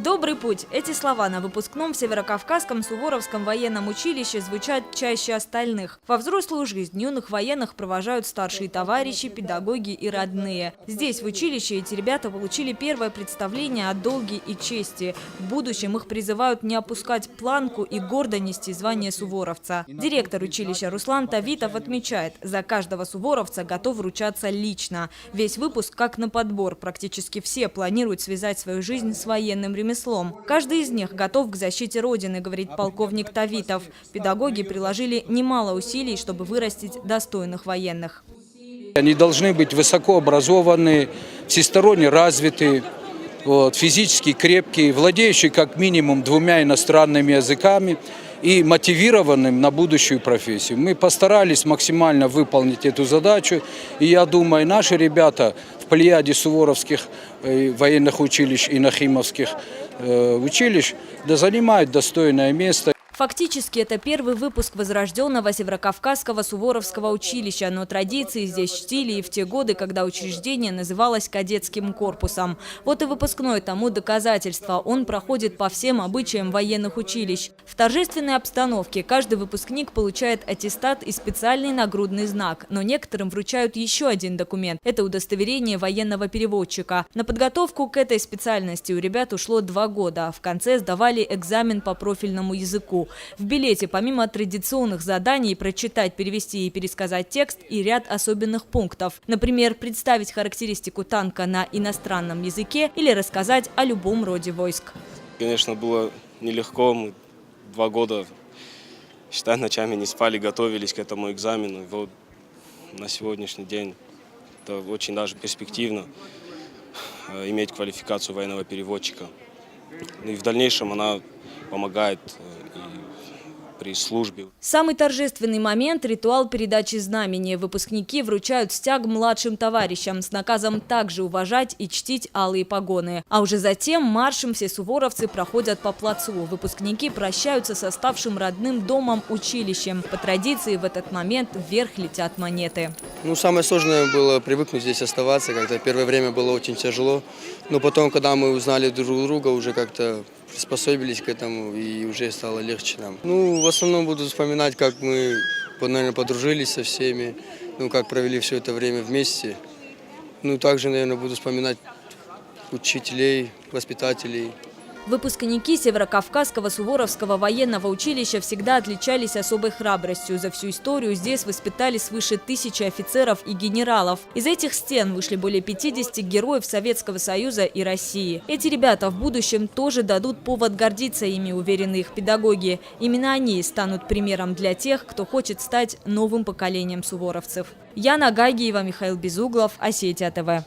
Добрый путь. Эти слова на выпускном Северокавказском Суворовском военном училище звучат чаще остальных. Во взрослую жизнь юных военных провожают старшие товарищи, педагоги и родные. Здесь, в училище, эти ребята получили первое представление о долге и чести. В будущем их призывают не опускать планку и гордо нести звание суворовца. Директор училища Руслан Тавитов отмечает, за каждого суворовца готов вручаться лично. Весь выпуск как на подбор. Практически все планируют связать свою жизнь с военным ремеслом. Каждый из них готов к защите Родины, говорит полковник Тавитов. Педагоги приложили немало усилий, чтобы вырастить достойных военных. Они должны быть высокообразованные, всесторонне развитые, физически крепкие, владеющие как минимум 2 иностранными языками и мотивированным на будущую профессию. Мы постарались максимально выполнить эту задачу, и я думаю, наши ребята в плеяде суворовских военных училищ и нахимовских училищ занимают достойное место. Фактически это первый выпуск возрожденного Северокавказского Суворовского училища, но традиции здесь чтили и в те годы, когда учреждение называлось кадетским корпусом. Вот и выпускной тому доказательство. Он проходит по всем обычаям военных училищ. В торжественной обстановке каждый выпускник получает аттестат и специальный нагрудный знак. Но некоторым вручают еще один документ – это удостоверение военного переводчика. На подготовку к этой специальности у ребят ушло 2 года. В конце сдавали экзамен по профильному языку. В билете помимо традиционных заданий прочитать, перевести и пересказать текст и ряд особенных пунктов. Например, представить характеристику танка на иностранном языке или рассказать о любом роде войск. Конечно, было нелегко. Мы 2 года, считай, ночами не спали, готовились к этому экзамену. И вот на сегодняшний день это очень даже перспективно иметь квалификацию военного переводчика. И в дальнейшем она помогает при службе. Самый торжественный момент – ритуал передачи знамени. Выпускники вручают стяг младшим товарищам с наказом также уважать и чтить алые погоны. А уже затем маршем все суворовцы проходят по плацу. Выпускники прощаются с оставшим родным домом училищем. По традиции в этот момент вверх летят монеты. Самое сложное было привыкнуть здесь оставаться. Как-то первое время было очень тяжело. Но потом, когда мы узнали друг друга, уже как-то приспособились к этому, и уже стало легче нам. В основном буду вспоминать, как мы, наверное, подружились со всеми, как провели все это время вместе. Также, наверное, буду вспоминать учителей, воспитателей. Выпускники Северокавказского Суворовского военного училища всегда отличались особой храбростью. За всю историю здесь воспитали свыше 1000 офицеров и генералов. Из этих стен вышли более 50 героев Советского Союза и России. Эти ребята в будущем тоже дадут повод гордиться ими, уверены их педагоги. Именно они станут примером для тех, кто хочет стать новым поколением суворовцев. Яна Гагиева, Михаил Безуглов, Осетия ТВ.